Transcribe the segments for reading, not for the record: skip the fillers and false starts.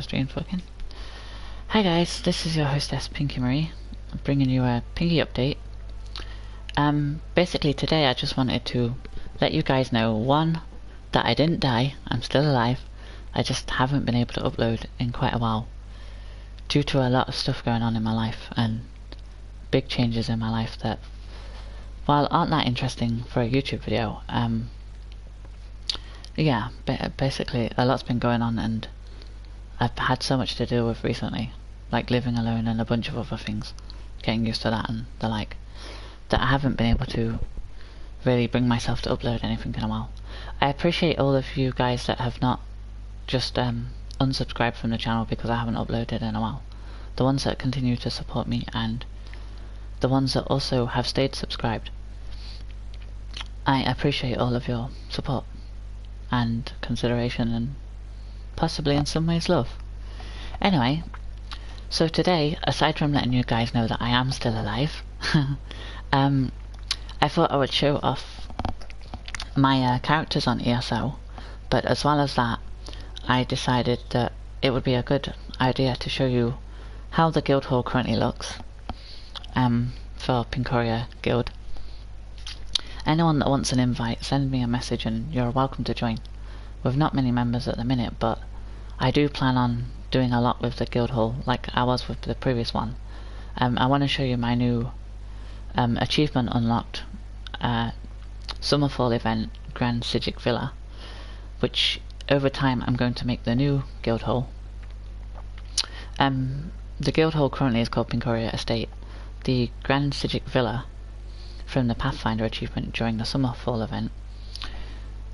the stream fucking. Hi guys, this is your hostess Pinky Marie, bringing you a Pinky update. Basically today I just wanted to let you guys know, one, that I didn't die, I'm still alive. I just haven't been able to upload in quite a while, due to a lot of stuff going on in my life, and big changes in my life that, while aren't that interesting for a YouTube video, yeah, basically a lot's been going on and I've had so much to deal with recently, like living alone and a bunch of other things, getting used to that and the like, that I haven't been able to really bring myself to upload anything in a while. I appreciate all of you guys that have not just unsubscribed from the channel because I haven't uploaded in a while. The ones that continue to support me and the ones that also have stayed subscribed. I appreciate all of your support and consideration and possibly in some ways love. Anyway, so today, aside from letting you guys know that I am still alive, I thought I would show off my characters on ESO, but as well as that, I decided that it would be a good idea to show you how the guild hall currently looks for Pinkoria Guild. Anyone that wants an invite, send me a message and you're welcome to join. We've not many members at the minute, but I do plan on doing a lot with the guild hall, like I was with the previous one. I want to show you my new achievement unlocked Summerfall event, Grand Sigic Villa, which over time I'm going to make the new guild hall. The guild hall currently is called Pinkoria Estate. The Grand Sigic Villa from the Pathfinder achievement during the Summerfall event,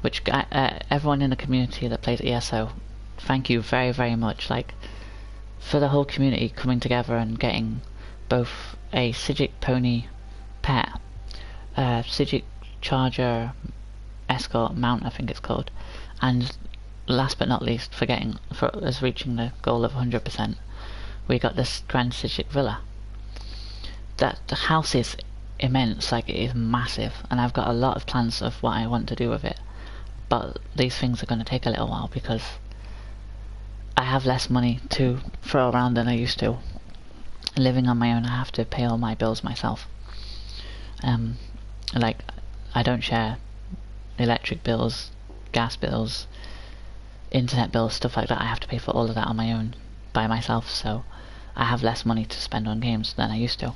which everyone in the community that plays ESO, thank you very very much, like for the whole community coming together and getting both a Sigic pony pet, Sigic charger escort mount I think it's called, and last but not least for us reaching the goal of 100%, we got this Grand Sigic Villa. That the house is immense, like it is massive, and I've got a lot of plans of what I want to do with it, but these things are going to take a little while because I have less money to throw around than I used to. Living on my own, I have to pay all my bills myself. Like I don't share electric bills, gas bills, internet bills, stuff like that. I have to pay for all of that on my own by myself, so I have less money to spend on games than I used to.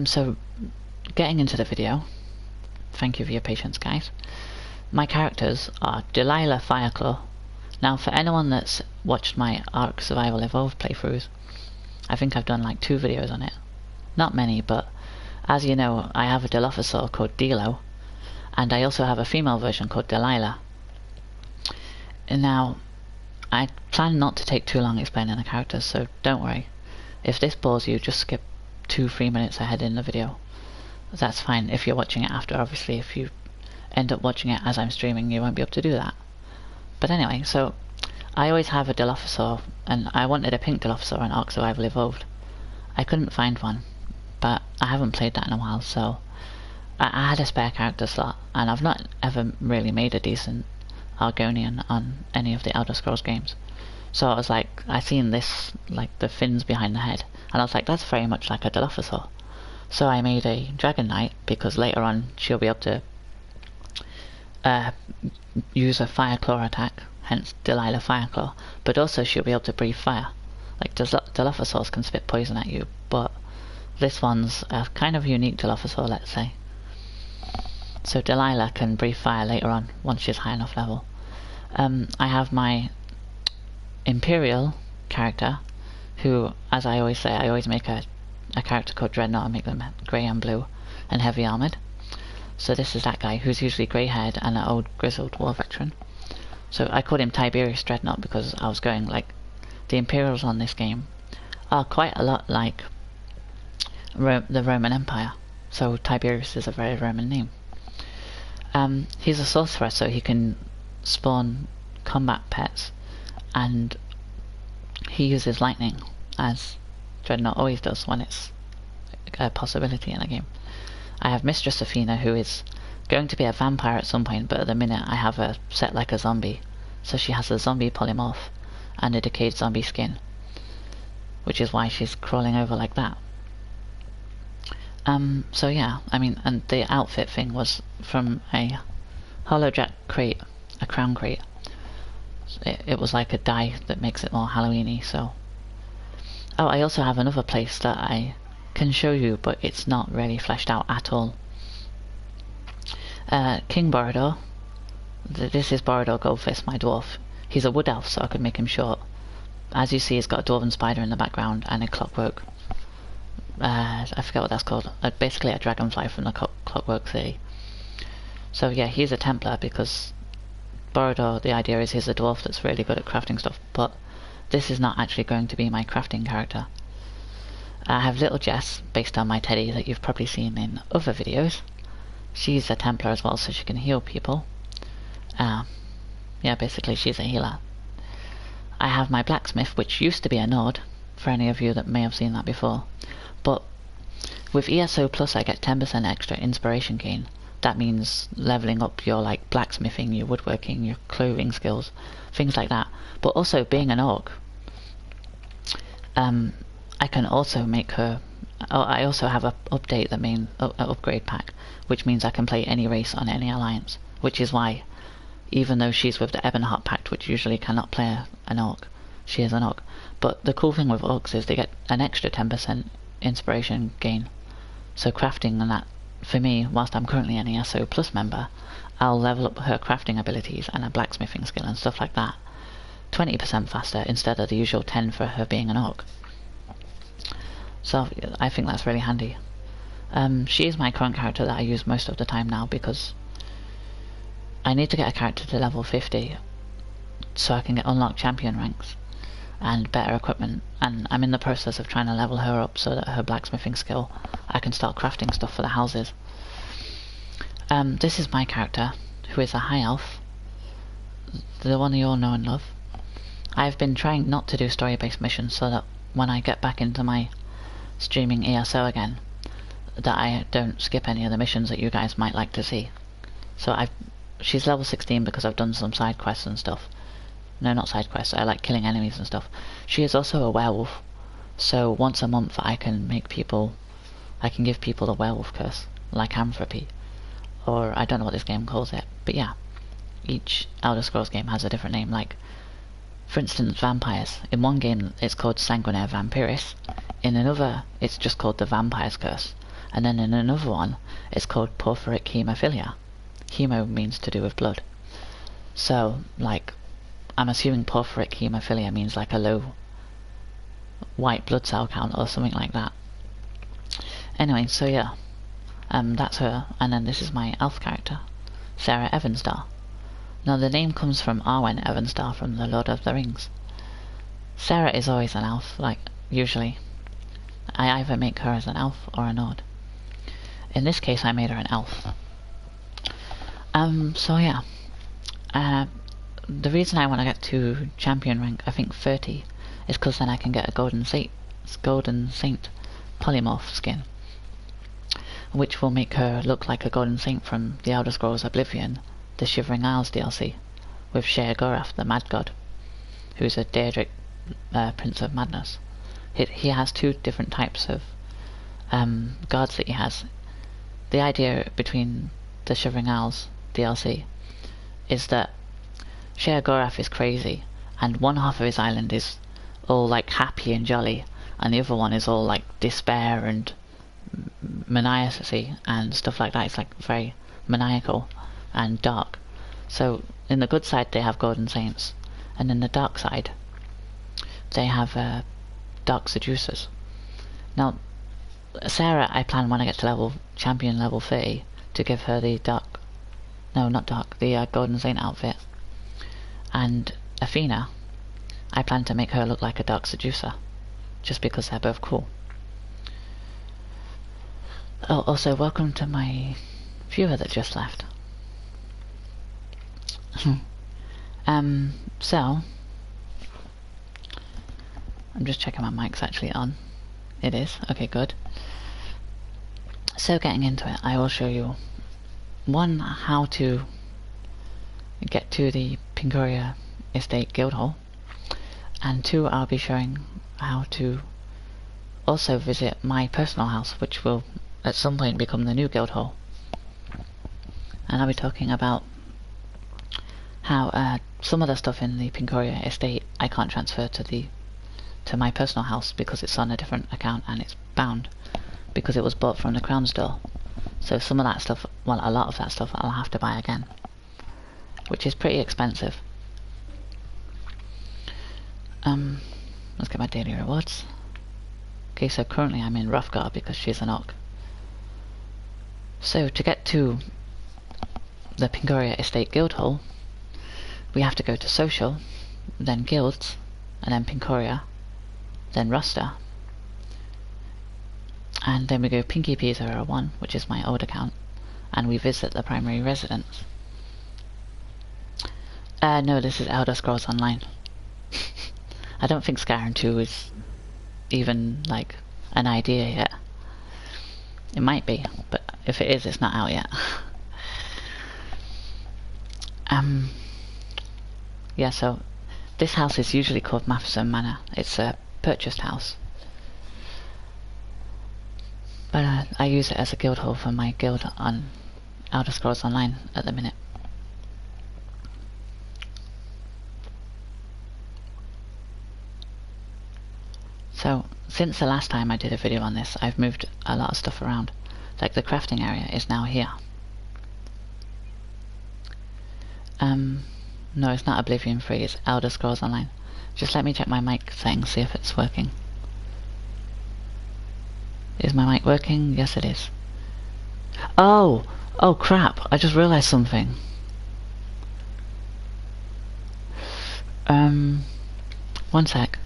So getting into the video, thank you for your patience guys. My characters are Delilah Fireclaw. Now for anyone that's watched my Ark Survival Evolved playthroughs, I think I've done like 2 videos on it. Not many, but as you know, I have a Dilophosaur called Dilo, and I also have a female version called Delilah. And now, I plan not to take too long explaining the characters, so don't worry. If this bores you, just skip 2-3 minutes ahead in the video. That's fine if you're watching it after. Obviously if you end up watching it as I'm streaming, you won't be able to do that. But anyway, so I always have a Dilophosaur, and I wanted a pink Dilophosaur in Ark Survival Evolved. I couldn't find one, but I haven't played that in a while, so I had a spare character slot, and I've not ever really made a decent Argonian on any of the Elder Scrolls games. So I was like, I seen this, like the fins behind the head, and I was like, that's very much like a Dilophosaur. So I made a Dragon Knight, because later on she'll be able to use a Fire Claw attack, hence Delilah Fireclaw, but also she'll be able to breathe fire. Like Dilophosaurs can spit poison at you, but this one's a kind of unique Dilophosaur, let's say. So Delilah can breathe fire later on, once she's high enough level. I have my Imperial character, who, as I always say, I always make a character called Dreadnought and make them grey and blue and heavy armoured. So this is that guy, who's usually grey haired and an old grizzled war veteran. So I called him Tiberius Dreadnought because I was going, like, the Imperials on this game are quite a lot like the Roman Empire, so Tiberius is a very Roman name. He's a sorcerer, so he can spawn combat pets, and he uses lightning, as Dreadnought always does when it's a possibility in a game. I have Mistress Athena, who is going to be a vampire at some point, but at the minute I have her set like a zombie, so she has a zombie polymorph, and a decayed zombie skin, which is why she's crawling over like that. So yeah, I mean, and the outfit thing was from a Holojack crate, a crown crate. It was like a dye that makes it more Halloweeny, so... Oh, I also have another place that I can show you, but it's not really fleshed out at all. King Borodor. This is Borodor Goldfist, my dwarf. He's a wood elf, so I could make him short. As you see, he's got a dwarven spider in the background and a clockwork. I forget what that's called. Basically a dragonfly from the Clockwork City. So yeah, he's a Templar because Borodor, the idea is he's a dwarf that's really good at crafting stuff, but this is not actually going to be my crafting character. I have little Jess, based on my teddy that you've probably seen in other videos. She's a Templar as well, so she can heal people. Yeah, basically she's a healer. I have my blacksmith, which used to be a Nord, for any of you that may have seen that before. But with ESO Plus I get 10% extra inspiration gain. That means leveling up your like blacksmithing, your woodworking, your clothing skills, things like that. But also being an orc, I can also make her... Oh, I also have a update the main upgrade pack, which means I can play any race on any alliance, which is why, even though she's with the Ebonheart Pact, which usually cannot play an orc, she is an orc. But the cool thing with orcs is they get an extra 10% inspiration gain. So crafting and that, for me, whilst I'm currently an ESO Plus member, I'll level up her crafting abilities and her blacksmithing skill and stuff like that 20% faster instead of the usual 10 for her being an orc. So I think that's really handy. She is my current character that I use most of the time now because I need to get a character to level 50 so I can get unlocked champion ranks and better equipment, and I'm in the process of trying to level her up so that her blacksmithing skill, I can start crafting stuff for the houses. This is my character, who is a high elf, the one you all know and love. I've been trying not to do story-based missions so that when I get back into my streaming ESO again, that I don't skip any of the missions that you guys might like to see. So she's level 16 because I've done some side quests and stuff. No, not side quests, I like killing enemies and stuff. She is also a werewolf, so once a month I can give people the werewolf curse, lycanthropy, or I don't know what this game calls it, but yeah, each Elder Scrolls game has a different name. Like, for instance, vampires. In one game it's called Sanguinaire Vampiris, in another it's just called the Vampire's Curse, and then in another one it's called Porphyric Hemophilia. Hemo means to do with blood. So, like, I'm assuming Porphyric Hemophilia means like a low white blood cell count or something like that. Anyway, so yeah, that's her, and then this is my elf character, Sarah Evanstar. Now the name comes from Arwen Evanstar from the Lord of the Rings. Sarah is always an elf, like, usually. I either make her as an elf or a Nord. In this case I made her an elf. So yeah. The reason I want to get to champion rank, I think 30, is because then I can get a Golden Saint polymorph skin, which will make her look like a Golden Saint from the Elder Scrolls Oblivion, the Shivering Isles DLC, with Sheogorath, the Mad God, who's a Daedric Prince of Madness. He has two different types of gods that he has. The idea between the Shivering Isles DLC is that Sheogorath is crazy, and one half of his island is all like happy and jolly, and the other one is all like despair and maniacy and stuff like that. It's like very maniacal and dark. So in the good side they have Golden Saints, and in the dark side they have Dark Seducers. Now Sarah, I plan when I get to champion level 30 to give her the Golden Saint outfit, and Athena, I plan to make her look like a Dark Seducer, just because they're both cool. Oh, also welcome to my viewer that just left. So I'm just checking my mic's actually on. It is, okay, good. So getting into it, I will show you how to get to the Pingoria Estate Guildhall, And 2, I'll be showing how to also visit my personal house, which will at some point become the new guild hall. And I'll be talking about how some of the stuff in the Pincoria estate I can't transfer to my personal house because it's on a different account and it's bound because it was bought from the Crown Store. So some of that stuff, well, a lot of that stuff I'll have to buy again, which is pretty expensive. Let's get my daily rewards. Okay, so currently I'm in Roughgar because she's an orc. So to get to the Pincoria Estate Guild Hall, we have to go to Social, then Guilds, and then Pincoria, then Roster, and then we go Pinky P01, which is my old account, and we visit the primary residence. No, this is Elder Scrolls Online. I don't think Skyrim 2 is even, like, an idea yet. It might be, but if it is, it's not out yet. Yeah, so this house is usually called Matheson Manor. It's a purchased house. But I use it as a guild hall for my guild on Elder Scrolls Online at the minute. So, since the last time I did a video on this, I've moved a lot of stuff around. Like the crafting area is now here. No, it's not Oblivion Free, it's Elder Scrolls Online. Just let me check my mic settings, see if it's working. Is my mic working? Yes, it is. Oh crap, I just realised something. One sec.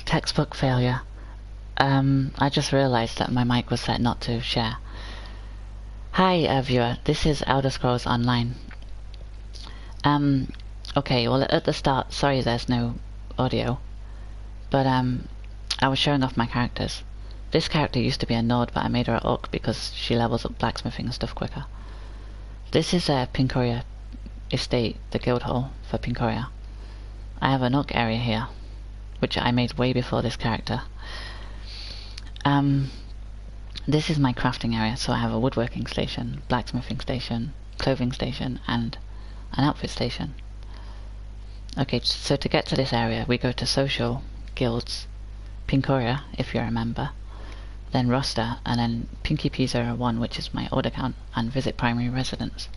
Textbook failure. I just realised that my mic was set not to share. Hi, viewer. This is Elder Scrolls Online. Okay, well at the start, sorry there's no audio, but I was showing off my characters. This character used to be a Nord, but I made her an orc because she levels up blacksmithing and stuff quicker. This is Pincoria Estate, the guild hall for Pincoria. I have an orc area here, which I made way before this character. This is my crafting area, so I have a woodworking station, blacksmithing station, clothing station, and an outfit station. Okay, so to get to this area, we go to Social, Guilds, Pincoria, if you're a member, then Roster, and then Pinky P01, which is my old account, and visit primary residence.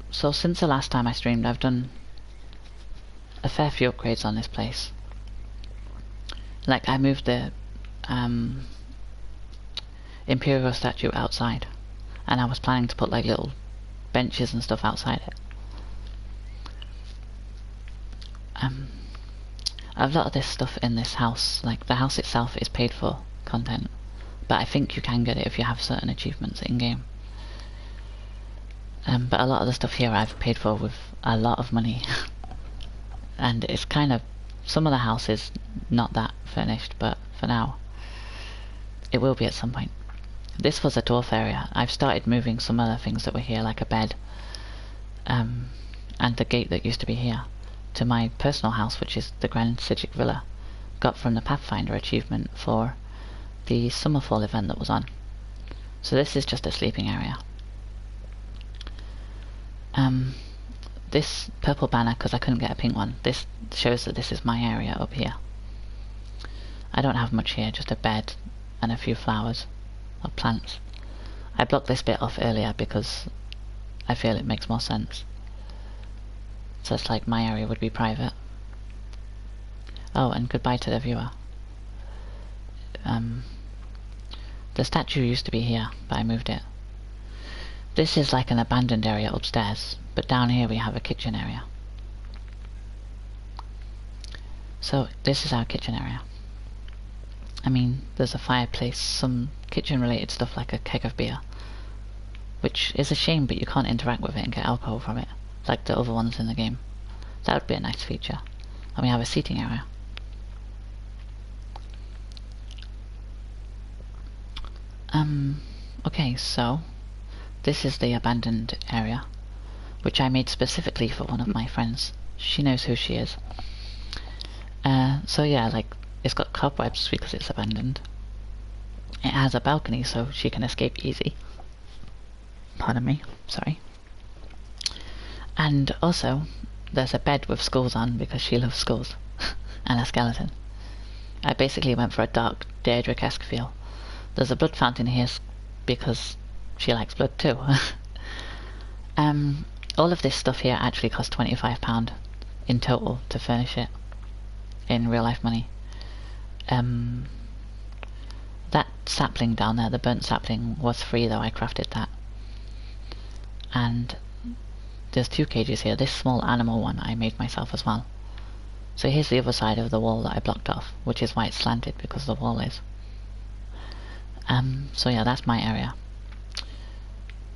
So since the last time I streamed, I've done a fair few upgrades on this place. Like, I moved the Imperial statue outside, and I was planning to put like little benches and stuff outside it. A lot of this stuff in this house, like the house itself, is paid for content, but I think you can get it if you have certain achievements in game. But a lot of the stuff here I've paid for with a lot of money. And it's kind of, some of the house is not that furnished, but for now it will be at some point. This was a dwarf area. I've started moving some other things that were here, like a bed, and the gate that used to be here, to my personal house, which is the Grand Sigic Villa, got from the Pathfinder achievement for the Summerfall event that was on. So this is just a sleeping area. This purple banner, because I couldn't get a pink one, this shows that this is my area up here. I don't have much here, just a bed and a few flowers or plants. I blocked this bit off earlier because I feel it makes more sense. So it's like my area would be private. Oh, and goodbye to the viewer. The statue used to be here, but I moved it. This is like an abandoned area upstairs, but down here we have a kitchen area. So this is our kitchen area. I mean, there's a fireplace, some kitchen related stuff like a keg of beer, which is a shame, but you can't interact with it and get alcohol from it, like the other ones in the game. That would be a nice feature. And we have a seating area. Okay, so this is the abandoned area, which I made specifically for one of my friends. She knows who she is. So yeah, like, it's got cobwebs because it's abandoned. It has a balcony so she can escape easy. Pardon me, sorry. And also, there's a bed with skulls on because she loves skulls. And a skeleton. I basically went for a dark, Deirdre-esque feel. There's a blood fountain here because she likes blood too. All of this stuff here actually cost £25 in total to furnish it in real life money. That sapling down there, the burnt sapling, was free though. I crafted that. And there's 2 cages here. This small animal one I made myself as well. So here's the other side of the wall that I blocked off, which is why it's slanted, because the wall is. So yeah, that's my area.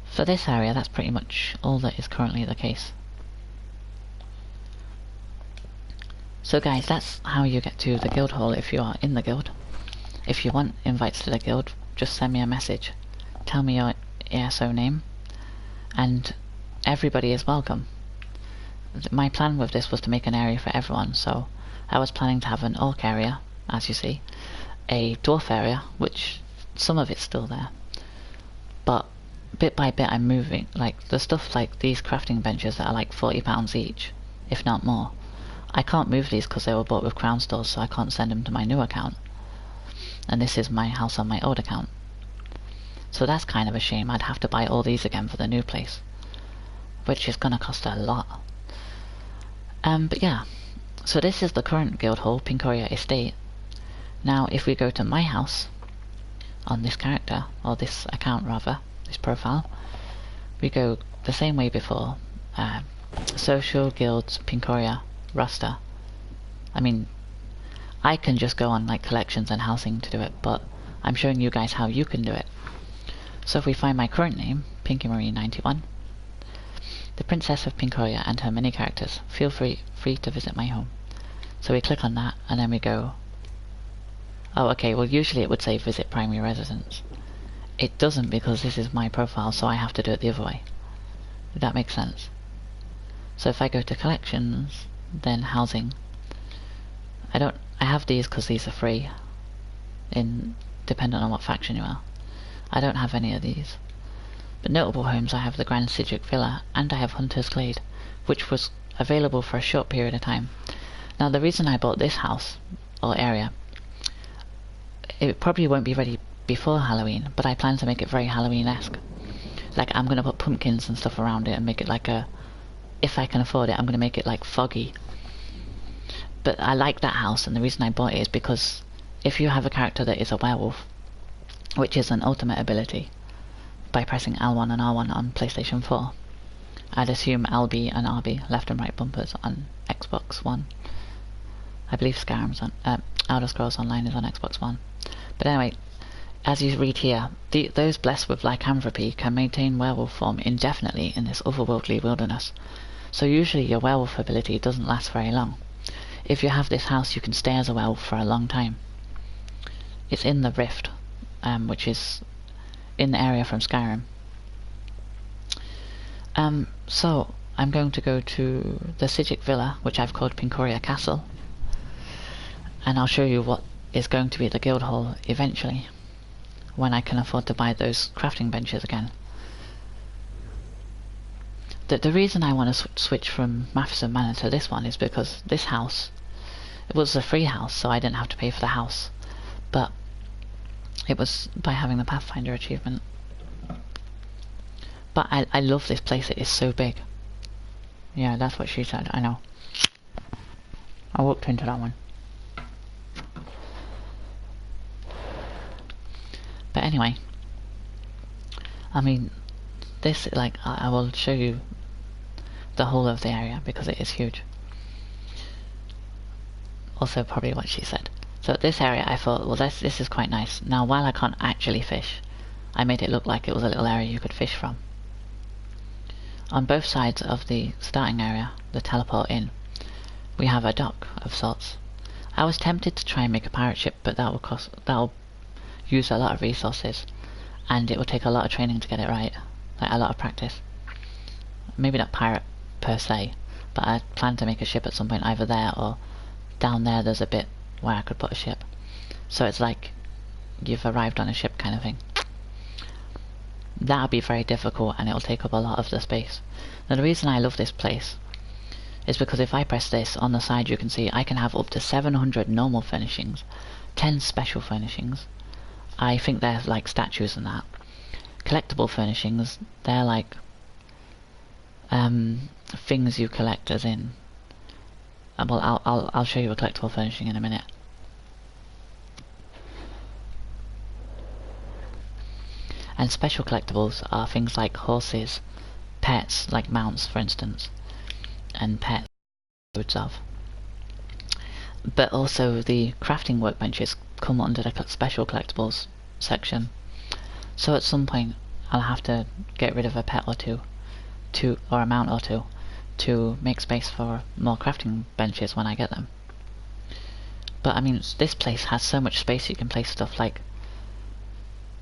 For this area, that's pretty much all that is currently the case. So guys, that's how you get to the guild hall if you are in the guild. If you want invites to the guild, just send me a message. Tell me your ESO name, and everybody is welcome. My plan with this was to make an area for everyone, so I was planning to have an orc area, as you see, a dwarf area, which some of it's still there, but bit by bit I'm moving, like the stuff like these crafting benches that are like £40 each, if not more. I can't move these because they were bought with crown stores, so I can't send them to my new account, and this is my house on my old account. So that's kind of a shame. I'd have to buy all these again for the new place, which is gonna cost a lot. But yeah, so this is the current guild hall, Pincoria Estate. Now if we go to my house, on this character, or this account rather, this profile, we go the same way before. Social, guilds, Pincoria, roster. I mean, I can just go on like collections and housing to do it, but I'm showing you guys how you can do it. So if we find my current name, Pinky Marie 91, the Princess of Pincoria and her many characters, feel free to visit my home. So we click on that, and then we go... Oh, okay, well usually it would say visit primary residence. It doesn't because this is my profile, so I have to do it the other way. Did that make sense? So if I go to collections, then housing. I have these because these are free, depending on what faction you are. I don't have any of these. But notable homes, I have the Grand Sidric Villa, and I have Hunter's Glade, which was available for a short period of time. Now the reason I bought this house, or area, it probably won't be ready before Halloween, but I plan to make it very Halloween-esque. Like, I'm going to put pumpkins and stuff around it and make it like a... If I can afford it, I'm going to make it like foggy. But I like that house, and the reason I bought it is because if you have a character that is a werewolf, which is an ultimate ability, by pressing L1 and R1 on PlayStation 4. I'd assume LB and RB, left and right bumpers, on Xbox One. I believe Skyrim's on... Elder Scrolls Online is on Xbox One. But anyway, as you read here, those blessed with lycanthropy can maintain werewolf form indefinitely in this otherworldly wilderness. So usually your werewolf ability doesn't last very long. If you have this house, you can stay as a werewolf for a long time. It's in the Rift, which is in the area from Skyrim. So I'm going to go to the Sidric Villa, which I've called Pincoria Castle, and I'll show you what is going to be the guild hall eventually, when I can afford to buy those crafting benches again. The reason I want to switch from Matheson Manor to this one is because this house, it was a free house, so I didn't have to pay for the house, but it was by having the Pathfinder achievement. But I love this place, it is so big. Yeah, that's what she said, I know. I walked into that one. But anyway, I mean, this, like, I will show you the whole of the area because it is huge. Also probably what she said. So this area I thought, well, this is quite nice. Now while I can't actually fish, I made it look like it was a little area you could fish from. On both sides of the starting area, the teleport in, we have a dock of sorts. I was tempted to try and make a pirate ship, but that'll use a lot of resources, and it will take a lot of training to get it right, like a lot of practice. Maybe not pirate per se, but I plan to make a ship at some point, either there or down there there's a bit where I could put a ship. So it's like you've arrived on a ship kind of thing. That'll be very difficult and it'll take up a lot of the space. Now the reason I love this place is because if I press this, on the side you can see I can have up to 700 normal furnishings, 10 special furnishings. I think they're like statues and that. Collectible furnishings, they're like things you collect, as in, well, I'll show you a collectible furnishing in a minute. And special collectibles are things like horses, pets, like mounts for instance, and pets loads of. But also the crafting workbenches come under the special collectibles section. So at some point I'll have to get rid of a pet or two, or a mount or two, to make space for more crafting benches when I get them. But I mean, this place has so much space you can place stuff like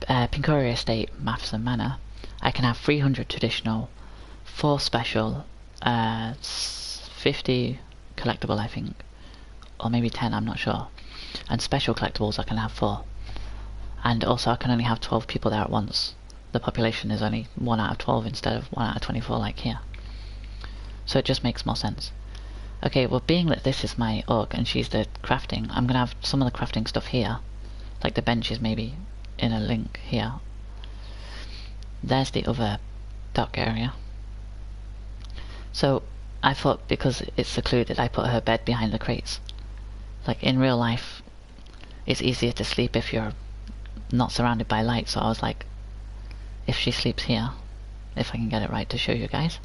Pincoria Estate, Maths and Manor. I can have 300 traditional, 4 special, 50 collectible I think, or maybe 10, I'm not sure. And special collectibles I can have 4. And also I can only have 12 people there at once. The population is only 1 out of 12 instead of 1 out of 24 like here. So it just makes more sense. Okay, well being that this is my orc and she's the crafting, I'm gonna have some of the crafting stuff here. Like the benches maybe in a link here. There's the other dock area. So I thought because it's secluded I put her bed behind the crates. Like in real life it's easier to sleep if you're not surrounded by light, so I was like, if she sleeps here, if I can get it right to show you guys.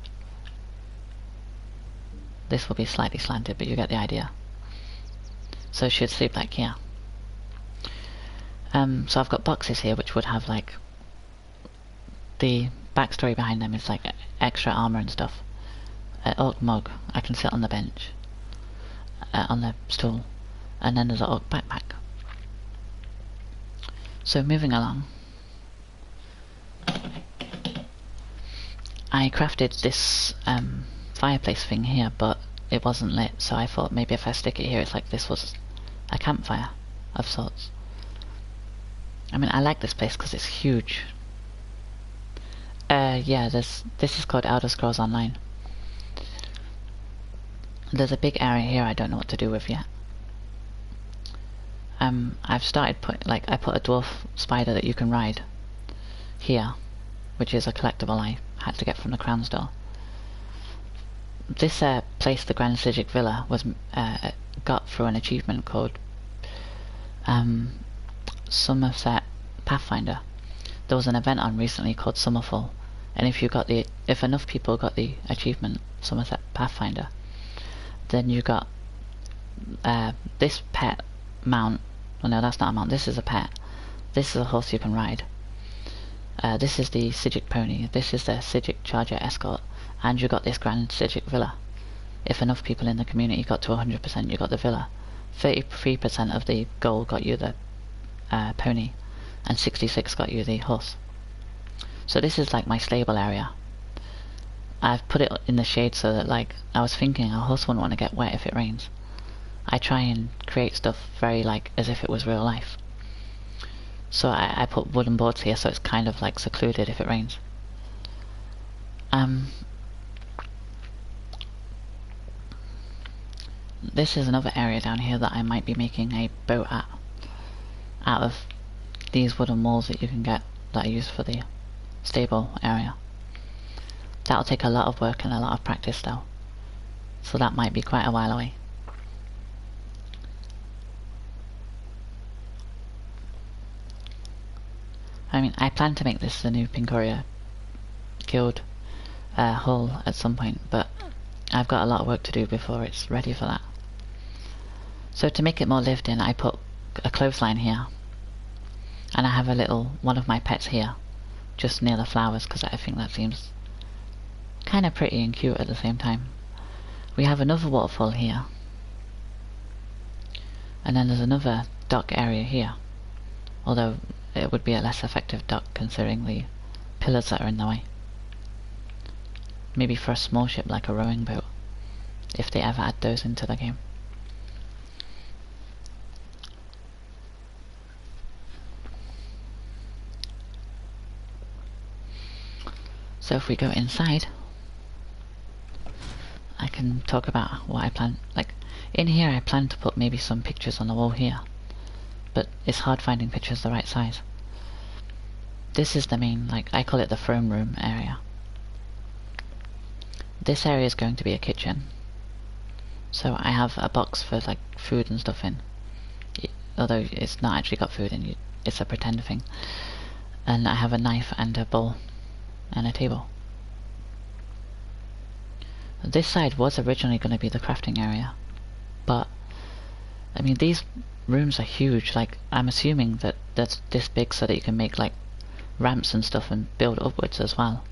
This will be slightly slanted, but you get the idea. So she'd sleep like here. So I've got boxes here which would have like the backstory behind them is like extra armor and stuff. Orc mug, I can sit on the bench, on the stool, and then there's an orc backpack. So moving along, I crafted this fireplace thing here, but it wasn't lit, so I thought maybe if I stick it here it's like this was a campfire of sorts. I mean, I like this place because it's huge. Yeah, this is called Elder Scrolls Online. There's a big area here I don't know what to do with yet. I've started I put a dwarf spider that you can ride here, which is a collectible I had to get from the Crown Store. This place, the Grand Sigic Villa, was got through an achievement called Somerset Pathfinder. There was an event on recently called Summerfall, and if enough people got the achievement Somerset Pathfinder, then you got this pet mount. Well, no, that's not a mount. This is a pet. This is a horse you can ride. This is the Sigic pony. This is the Sigic Charger Escort, and you got this Grand Sigic Villa. If enough people in the community got to 100%, you got the villa. 33% of the gold got you the pony, and 66 got you the horse. So this is like my stable area. I've put it in the shade so that, like, I was thinking a horse wouldn't want to get wet if it rains. I try and create stuff very like as if it was real life. So I put wooden boards here so it's kind of like secluded if it rains. This is another area down here that I might be making a boat at, out of these wooden walls that you can get that are used for the stable area. That'll take a lot of work and a lot of practice though, so that might be quite a while away. I mean, I plan to make this the new Pincoria Guild hull at some point, but I've got a lot of work to do before it's ready for that. So to make it more lived in, I put a clothesline here, and I have a little one of my pets here, just near the flowers, because I think that seems kind of pretty and cute at the same time. We have another waterfall here, and then there's another dock area here, although it would be a less effective dock considering the pillars that are in the way. Maybe for a small ship like a rowing boat, if they ever add those into the game. So if we go inside, I can talk about what I plan. Like, in here I plan to put maybe some pictures on the wall here, but it's hard finding pictures the right size. This is the main, like, I call it the throne room area. This area is going to be a kitchen. So I have a box for, like, food and stuff in. Although it's not actually got food in, it's a pretend thing. And I have a knife and a bowl and a table. This side was originally going to be the crafting area, but I mean these rooms are huge. Like, I'm assuming that that's this big so that you can make like ramps and stuff and build upwards as well.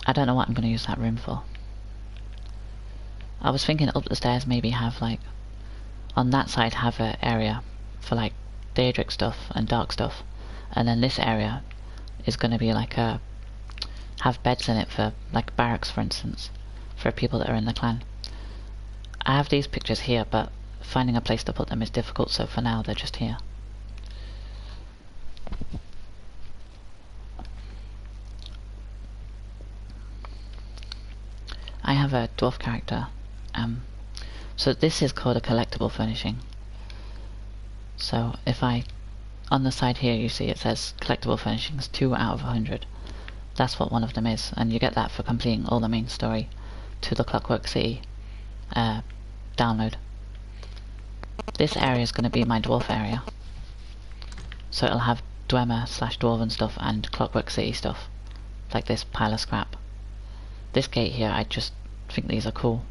I don't know what I'm going to use that room for. I was thinking up the stairs maybe have like, on that side have an area for like Daedric stuff and dark stuff, and then this area is going to be like a, have beds in it for like barracks for instance, for people that are in the clan. I have these pictures here, but finding a place to put them is difficult, so for now they're just here. I have a dwarf character, so this is called a collectible furnishing. So if I, on the side here you see it says collectible furnishings 2 out of 100. That's what one of them is, and you get that for completing all the main story to the Clockwork City download. This area is going to be my dwarf area, so it'll have Dwemer / Dwarven stuff and Clockwork City stuff, like this pile of scrap. This gate here, I just think these are cool.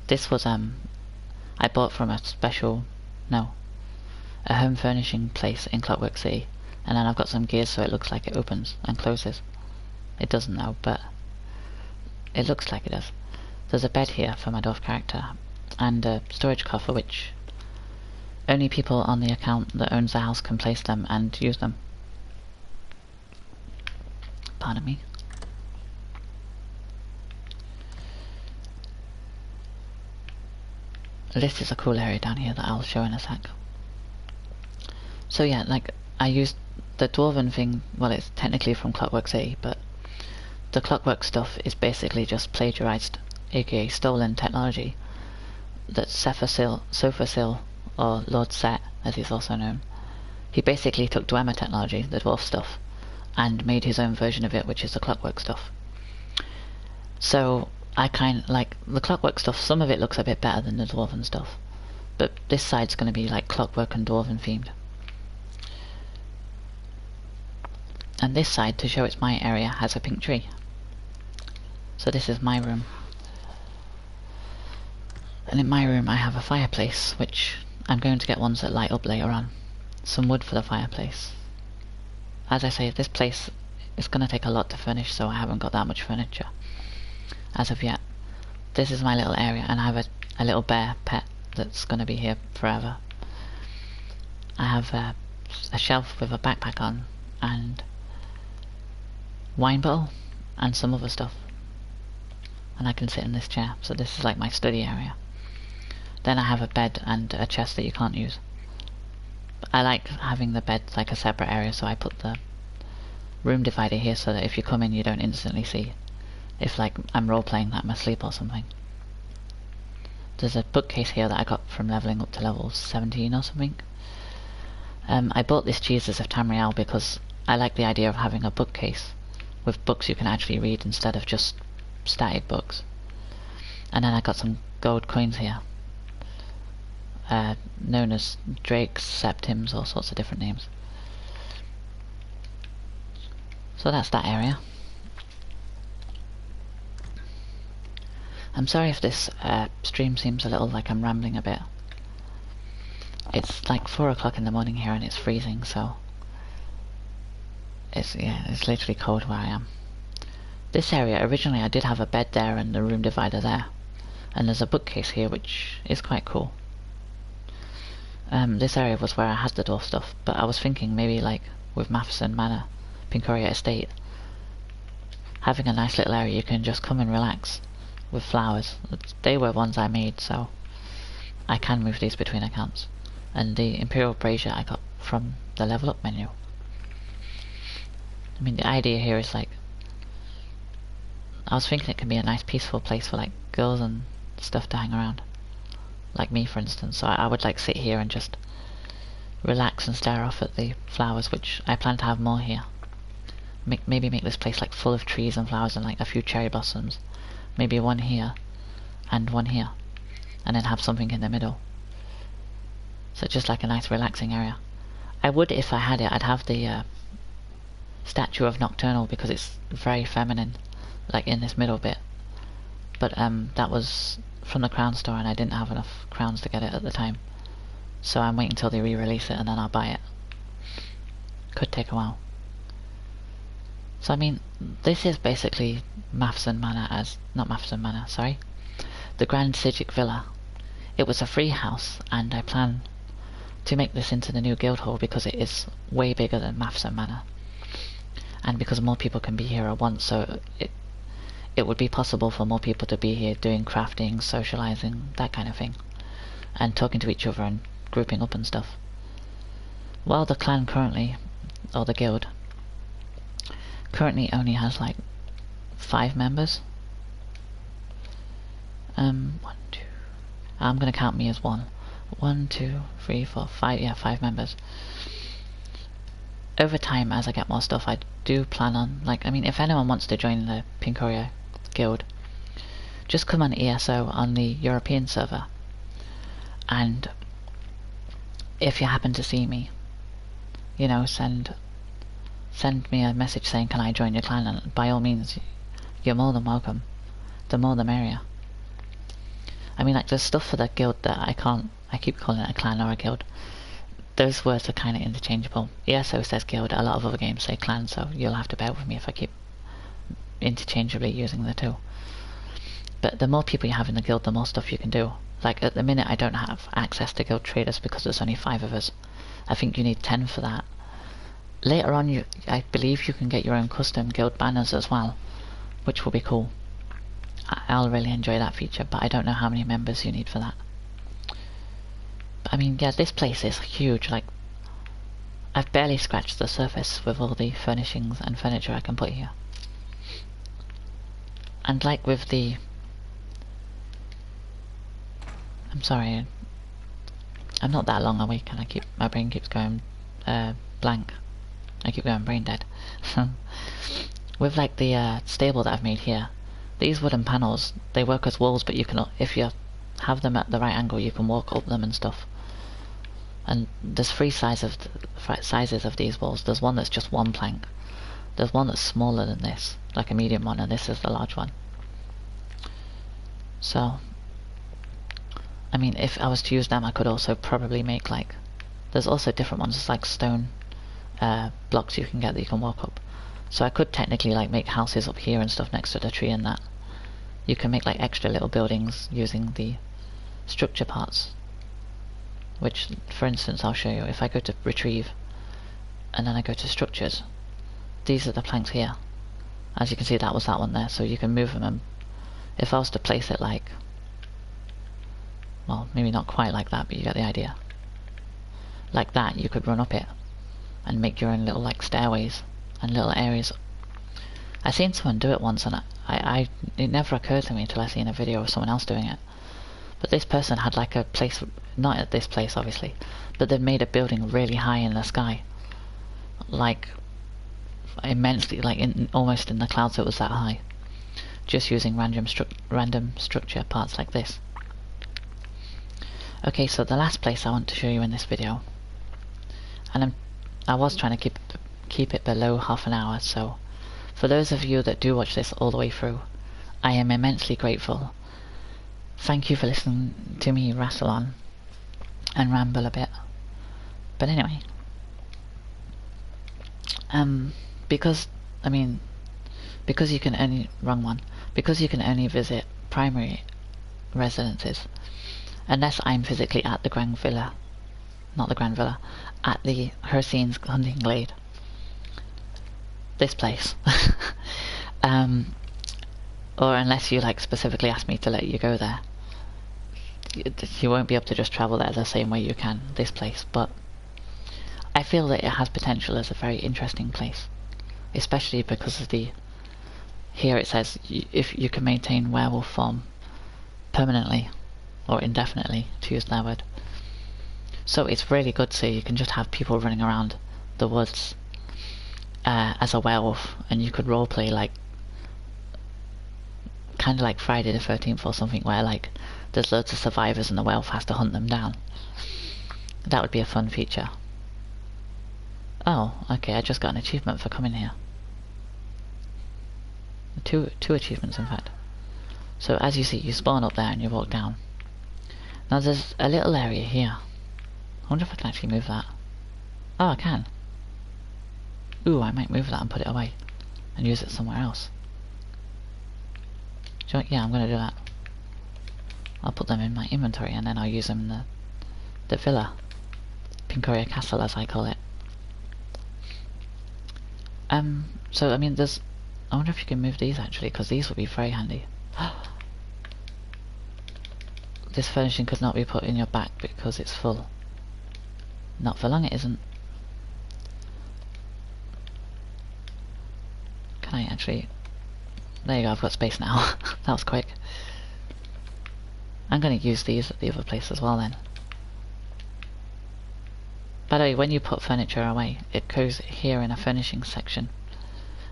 This was I bought from a home furnishing place in Clockwork City, and then I've got some gears so it looks like it opens and closes. It doesn't now, but it looks like it does. There's a bed here for my dwarf character, and a storage coffer which only people on the account that owns the house can place them and use them. Pardon me. This is a cool area down here that I'll show in a sec. So yeah, like, I used the Dwarven thing, well it's technically from Clockwork City, but the Clockwork stuff is basically just plagiarized, aka stolen technology that Sophasil, or Lord Set as he's also known, he basically took Dwemer technology, the dwarf stuff, and made his own version of it, which is the Clockwork stuff. So I kind like the Clockwork stuff, some of it looks a bit better than the Dwarven stuff, but this side's going to be like Clockwork and Dwarven themed. And this side, to show it's my area, has a pink tree. So this is my room. And in my room I have a fireplace, which I'm going to get ones that light up later on. Some wood for the fireplace. As I say, this place is going to take a lot to furnish, so I haven't got that much furniture as of yet. This is my little area, and I have a little bear pet that's going to be here forever. I have a shelf with a backpack on, and wine bottle, and some other stuff. And I can sit in this chair, so this is like my study area. Then I have a bed and a chest that you can't use. I like having the bed like a separate area, so I put the room divider here so that if you come in you don't instantly see if like I'm role playing that I'm asleep or something. There's a bookcase here that I got from leveling up to level 17 or something. I bought this Jesus of Tamriel because I like the idea of having a bookcase with books you can actually read instead of just static books. And then I got some gold coins here, known as Drakes, Septims, all sorts of different names. So that's that area. I'm sorry if this stream seems a little like I'm rambling a bit. It's like 4 o'clock in the morning here and it's freezing, so it's literally cold where I am. This area, originally I did have a bed there and the room divider there, and there's a bookcase here which is quite cool. This area was where I had the dwarf stuff, but I was thinking maybe like with Matheson Manor, Pincoria Estate, having a nice little area you can just come and relax with flowers. They were ones I made, so I can move these between accounts. And the Imperial Brazier I got from the level up menu. I mean, the idea here is like, I was thinking it can be a nice peaceful place for like girls and stuff to hang around. Like me, for instance. So I would like sit here and just relax and stare off at the flowers, which I plan to have more here. Maybe make this place like full of trees and flowers and like a few cherry blossoms. Maybe one here and one here. And then have something in the middle. So just like a nice relaxing area. I would, if I had it, I'd have the statue of Nocturnal because it's very feminine, like in this middle bit. But that was from the crown store and I didn't have enough crowns to get it at the time. So I'm waiting until they re-release it and then I'll buy it. Could take a while. So I mean, this is basically Matheson Manor not Matheson Manor, sorry. The Grand Sigic Villa. It was a free house and I plan to make this into the new guild hall because it is way bigger than Matheson Manor. And because more people can be here at once, so it would be possible for more people to be here doing crafting, socializing, that kind of thing. And talking to each other and grouping up and stuff. While the clan currently, or the guild, currently only has like 5 members. 1, 2. I'm gonna count me as 1. 1, 2, 3, 4, 5. Yeah, 5 members. Over time, as I get more stuff, I do plan on, like, I mean, if anyone wants to join the Pincoria guild, just come on ESO on the European server, and if you happen to see me, you know, send me a message saying, can I join your clan, and by all means, you're more than welcome. The more the merrier. I mean, like, there's stuff for the guild that I keep calling it a clan or a guild. Those words are kind of interchangeable. ESO says guild, a lot of other games say clan, so you'll have to bear with me if I keep interchangeably using the two. But the more people you have in the guild, the more stuff you can do. Like, at the minute I don't have access to guild traders because there's only 5 of us. I think you need 10 for that. Later on, I believe you can get your own custom guild banners as well, which will be cool. I'll really enjoy that feature, but I don't know how many members you need for that. But I mean, yeah, this place is huge. Like, I've barely scratched the surface with all the furnishings and furniture I can put here. And like with the... I'm sorry, I'm not that long awake and my brain keeps going blank. I keep going brain dead. With like the stable that I've made here, these wooden panels, they work as walls, but you can, if you have them at the right angle, you can walk up them and stuff. And there's 3 sizes of these walls. There's one that's just 1 plank. There's one that's smaller than this, like a medium one, and this is the large one. So, I mean, if I was to use them, I could also probably make like... There's also different ones, it's like stone blocks you can get that you can walk up. So I could technically like make houses up here and stuff next to the tree and that. You can make like extra little buildings using the structure parts. Which, for instance, I'll show you. If I go to retrieve, and then I go to structures, these are the planks here. As you can see, that was that one there, so you can move them, and if I was to place it like, well, maybe not quite like that, but you get the idea. Like that, you could run up it, and make your own little like stairways, and little areas. I seen someone do it once, and it never occurred to me until I seen a video of someone else doing it. But this person had like a place, not at this place obviously, but they've made a building really high in the sky. Like, immensely, like almost in the clouds it was that high. Just using random structure parts like this. Okay, so the last place I want to show you in this video, and I was trying to keep it below half an hour, so for those of you that do watch this all the way through, I am immensely grateful. Thank you for listening to me rattle on and ramble a bit. But anyway, because you can only because you can only visit primary residences unless I'm physically at the Grand Villa not the Grand Villa, at the Hercine's hunting glade. This place. Or unless you like specifically ask me to let you go there. You won't be able to just travel there the same way you can this place, but I feel that it has potential as a very interesting place. Especially because of here it says if you can maintain werewolf form permanently or indefinitely, to use that word. So it's really good, so you can just have people running around the woods as a werewolf, and you could roleplay like kind of like Friday the 13th or something, where like there's loads of survivors and the werewolf has to hunt them down. That would be a fun feature. Oh, okay, I just got an achievement for coming here. Two achievements, in fact. So as you see, you spawn up there and you walk down. Now there's a little area here. I wonder if I can actually move that. Oh, I can. Ooh, I might move that and put it away and use it somewhere else. Yeah, I'm gonna do that. I'll put them in my inventory and then I'll use them in the villa. Pincoria Castle, as I call it. So I mean, I wonder if you can move these actually, because these would be very handy. This furnishing could not be put in your back because it's full. Not for long it isn't. Can I actually... There you go, I've got space now. That was quick. I'm going to use these at the other place as well then. By the way, when you put furniture away, it goes here in a furnishing section.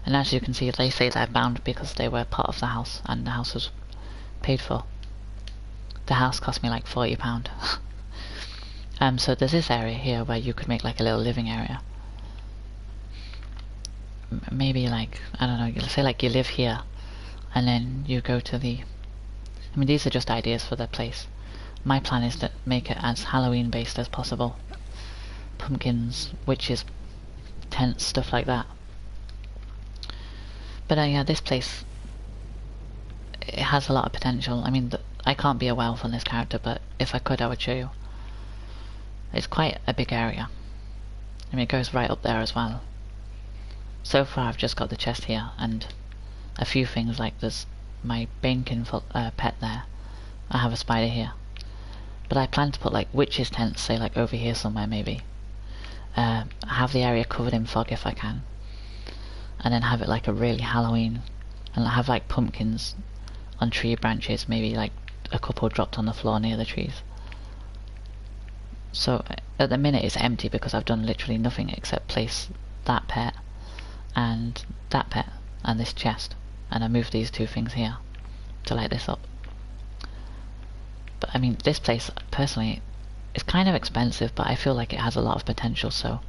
And as you can see, they say they're bound because they were part of the house, and the house was paid for. The house cost me like £40. So there's this area here where you could make like a little living area. Maybe like, I don't know, say like you live here, and then you go to the... I mean, these are just ideas for the place. My plan is to make it as Halloween based as possible. Pumpkins, witches, tents, stuff like that. But yeah, this place, it has a lot of potential. I mean, I can't be a werewolf on this character, but if I could, I would show you. It's quite a big area. I mean, it goes right up there as well. So far, I've just got the chest here, and a few things like there's my Banekin pet there. I have a spider here. But I plan to put like witches' tents, say like over here somewhere maybe. Have the area covered in fog if I can. And then have it like a really Halloween, and have like pumpkins on tree branches, maybe like a couple dropped on the floor near the trees. So at the minute it's empty because I've done literally nothing except place that pet and this chest, and I moved these two things here to light this up. But I mean, this place personally is kind of expensive, but I feel like it has a lot of potential, so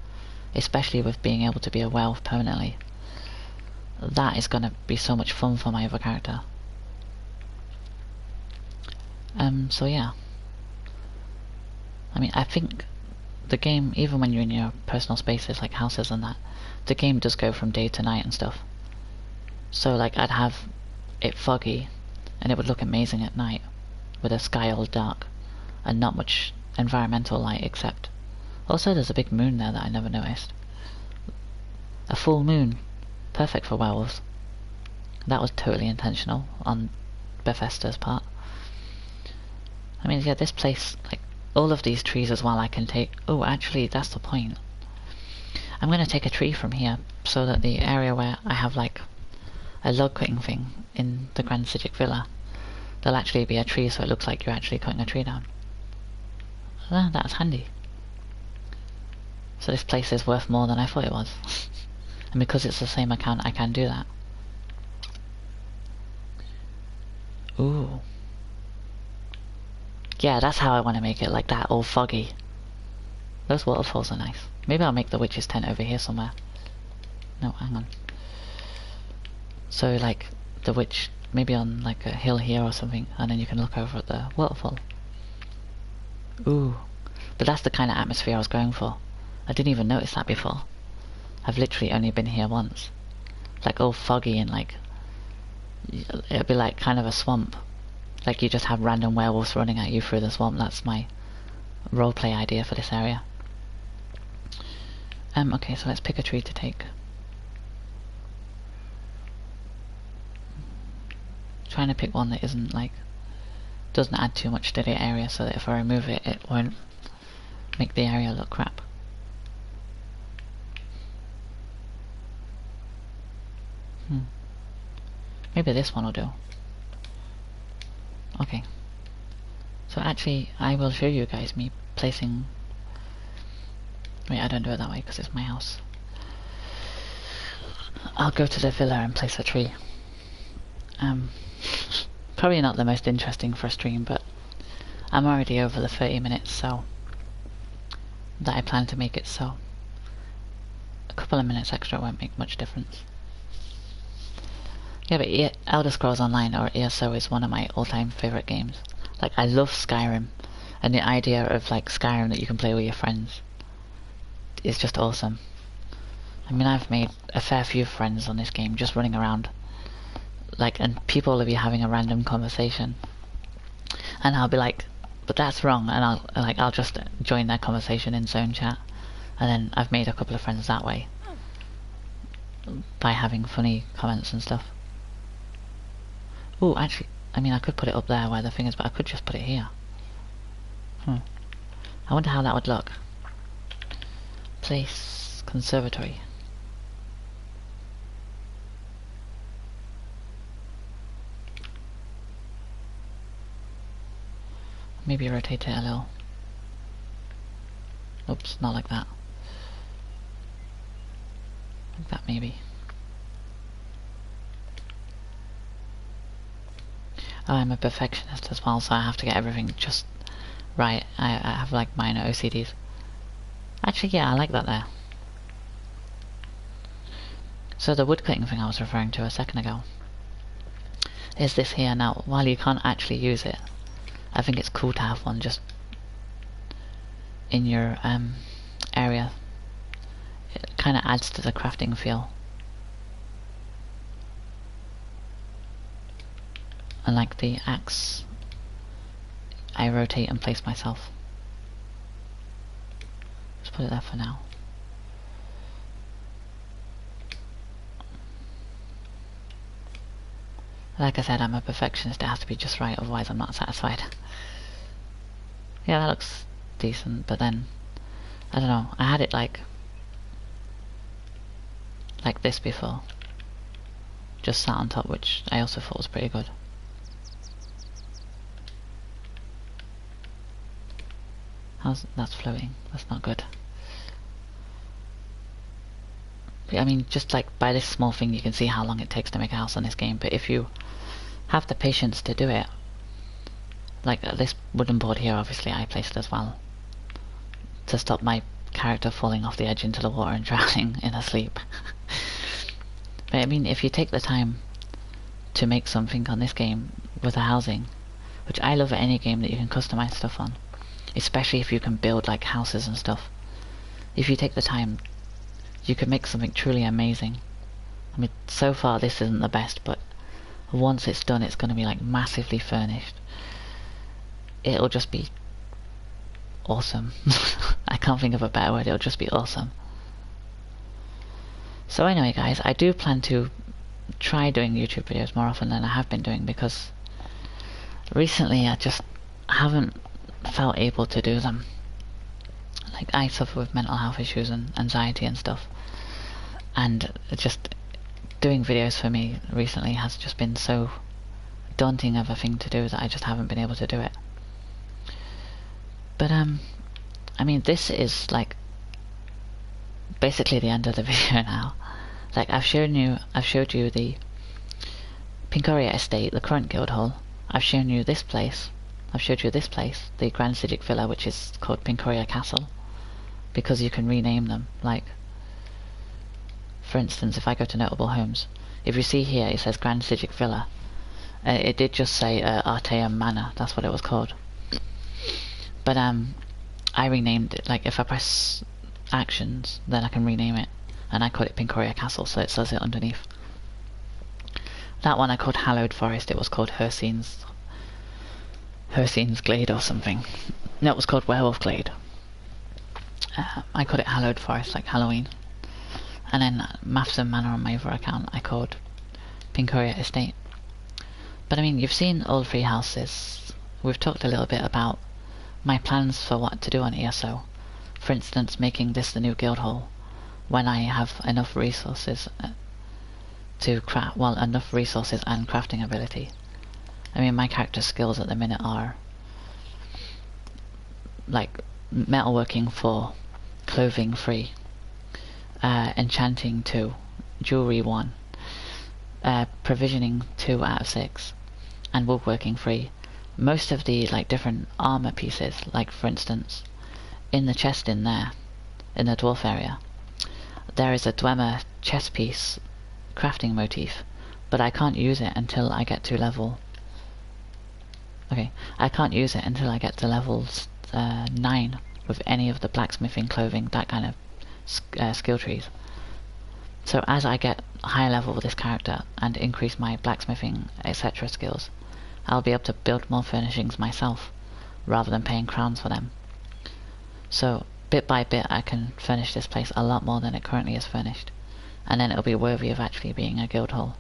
especially with being able to be a werewolf permanently, that is going to be so much fun for my other character. So yeah. I mean, I think the game, even when you're in your personal spaces like houses and that, the game does go from day to night and stuff. So like I'd have it foggy and it would look amazing at night with the sky all dark and not much environmental light except... Also there's a big moon there that I never noticed. A full moon. Perfect for werewolves. That was totally intentional on Bethesda's part. I mean, yeah, this place, like, all of these trees as well I can take... Oh, actually, that's the point. I'm going to take a tree from here, so that the area where I have, like, a log cutting thing in the Grand Sigic Villa, there'll actually be a tree, so it looks like you're actually cutting a tree down. Ah, that's handy. So this place is worth more than I thought it was. And because it's the same account, I can do that. Ooh. Yeah, that's how I want to make it, like that, all foggy. Those waterfalls are nice. Maybe I'll make the witch's tent over here somewhere. No, hang on. So, like, the witch, maybe on, like, a hill here or something, and then you can look over at the waterfall. Ooh. But that's the kind of atmosphere I was going for. I didn't even notice that before. I've literally only been here once. Like, all foggy and, like... It'll be like kind of a swamp. Like you just have random werewolves running at you through the swamp. That's my roleplay idea for this area. Okay, so let's pick a tree to take. Trying to pick one that isn't like doesn't add too much to the area, so that if I remove it, it won't make the area look crap. Maybe this one will do. Okay. So actually, I will show you guys me placing... Wait, I don't do it that way because it's my house. I'll go to the villa and place a tree. Probably not the most interesting for a stream, but I'm already over the 30 minutes, so that I plan to make it, so a couple of minutes extra won't make much difference. Yeah, but Elder Scrolls Online, or ESO, is one of my all-time favourite games. Like, I love Skyrim, and the idea of like Skyrim that you can play with your friends is just awesome. I mean, I've made a fair few friends on this game just running around, like, and people will be having a random conversation, and I'll be like, but that's wrong, and I'll just join their conversation in zone chat, and then I've made a couple of friends that way by having funny comments and stuff. Ooh, actually, I mean, I could put it up there where the thing is, but I could just put it here. I wonder how that would look. Place conservatory. Maybe rotate it a little. Oops, not like that. Like that, maybe. Oh, I'm a perfectionist as well, so I have to get everything just right. I have like minor OCDs. Actually, yeah, I like that there. So the woodcutting thing I was referring to a second ago is this here. Now, while you can't actually use it, I think it's cool to have one just in your area. It kind of adds to the crafting feel. And like the axe, I rotate and place myself. Just put it there for now. Like I said, I'm a perfectionist. It has to be just right, otherwise I'm not satisfied. Yeah, that looks decent, but then I don't know. I had it like this before, just sat on top, which I also thought was pretty good. That's floating. That's not good. But, I mean, just like by this small thing, you can see how long it takes to make a house on this game. But if you have the patience to do it, like this wooden board here, obviously I placed as well to stop my character falling off the edge into the water and drowning in her sleep. But I mean, if you take the time to make something on this game with the housing, which I love at any game that you can customize stuff on, especially if you can build like houses and stuff. If you take the time, you can make something truly amazing. I mean, so far this isn't the best, but once it's done, it's going to be like massively furnished. It'll just be awesome. I can't think of a better word. It'll just be awesome. So anyway, guys, I do plan to try doing YouTube videos more often than I have been doing, because recently I just haven't felt able to do them. Like, I suffer with mental health issues and anxiety and stuff, and just doing videos for me recently has just been so daunting of a thing to do that I just haven't been able to do it. But I mean, this is like basically the end of the video now. Like, I've showed you the Pincoria estate, the current guild hall. I've shown you this place. I've showed you this place, the Grand Sidic Villa, which is called Pincoria Castle, because you can rename them. Like, for instance, if I go to notable homes, if you see here it says Grand Sidic Villa, it did just say Arteum Manor, that's what it was called. But I renamed it. Like, if I press actions, then I can rename it, and I called it Pincoria Castle, so it says it underneath. That one I called Hallowed Forest. It was called Hircine's Glade or something. No, it was called Werewolf Glade. I called it Hallowed Forest, like Halloween. And then Maths and Manor on my other account, I called Pincoria Estate. But I mean, you've seen all three houses. We've talked a little bit about my plans for what to do on ESO. For instance, making this the new guild hall when I have enough resources to craft, well, enough resources and crafting ability. I mean, my character's skills at the minute are like metalworking 4, clothing 3, enchanting 2, jewelry 1, provisioning 2 out of 6, and woodworking 3. Most of the like different armor pieces, like for instance, in the chest in there, in the dwarf area, there is a Dwemer chest piece crafting motif, but I can't use it until I get to level. Okay, I can't use it until I get to levels 9 with any of the blacksmithing, clothing, that kind of skill trees. So as I get higher level with this character and increase my blacksmithing, etc. skills, I'll be able to build more furnishings myself, rather than paying crowns for them. So bit by bit I can furnish this place a lot more than it currently is furnished, and then it'll be worthy of actually being a guild hall.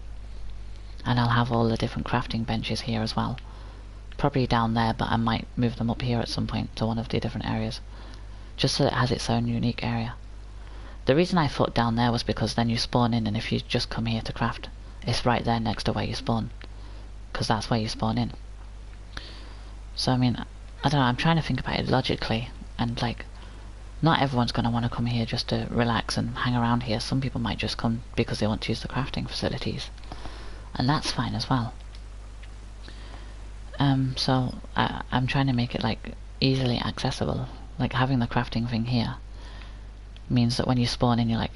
And I'll have all the different crafting benches here as well. Probably down there, but I might move them up here at some point to one of the different areas, just so it has its own unique area. The reason I thought down there was because then you spawn in, and if you just come here to craft, it's right there next to where you spawn, because that's where you spawn in. So I mean, I don't know, I'm trying to think about it logically, and like, not everyone's going to want to come here just to relax and hang around here. Some people might just come because they want to use the crafting facilities, and that's fine as well. So I'm trying to make it like easily accessible. Like having the crafting thing here means that when you spawn in, you're like,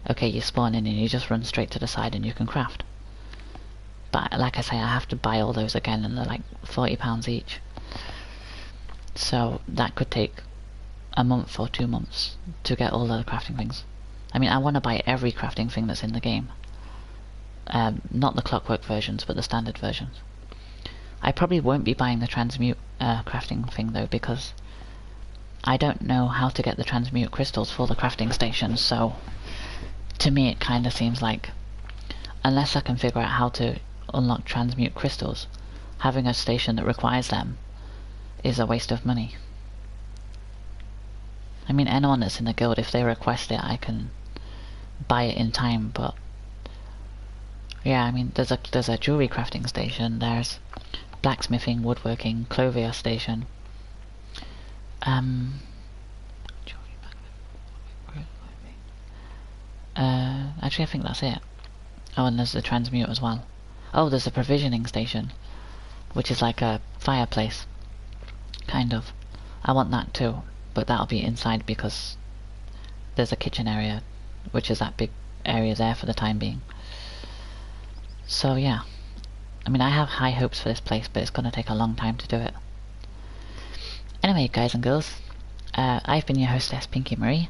okay, you spawn in and you just run straight to the side and you can craft. But like I say, I have to buy all those again, and they're like £40 each. So that could take a month or 2 months to get all the crafting things. I mean, I want to buy every crafting thing that's in the game. Not the clockwork versions, but the standard versions. I probably won't be buying the transmute crafting thing though, because I don't know how to get the transmute crystals for the crafting station, so to me it kinda seems like, unless I can figure out how to unlock transmute crystals, having a station that requires them is a waste of money. I mean, anyone that's in the guild, if they request it, I can buy it in time, but yeah, I mean, there's a jewelry crafting station, there's blacksmithing, woodworking, clothier station. Actually I think that's it. Oh, and there's the transmute as well. Oh, there's a provisioning station, which is like a fireplace, kind of. I want that too, but that'll be inside because there's a kitchen area, which is that big area there for the time being. So yeah, I mean, I have high hopes for this place, but it's gonna take a long time to do it. Anyway, guys and girls, I've been your hostess, Pinky Marie.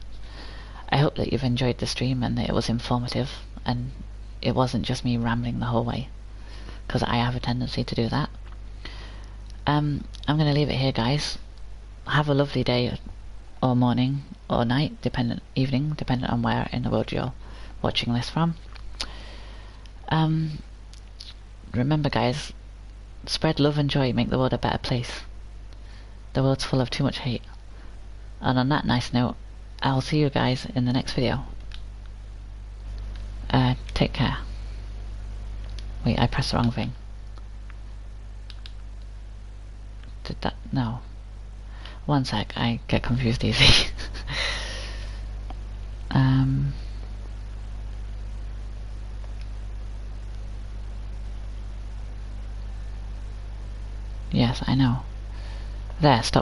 I hope that you've enjoyed the stream and that it was informative, and it wasn't just me rambling the whole way, because I have a tendency to do that. I'm gonna leave it here, guys. Have a lovely day, or morning, or night, evening, depending on where in the world you're watching this from. Remember, guys, spread love and joy, make the world a better place. The world's full of too much hate. And on that nice note, I'll see you guys in the next video. Take care. Wait, I pressed the wrong thing. Did that? No. One sec, I get confused easy. Yes, I know. There, stop.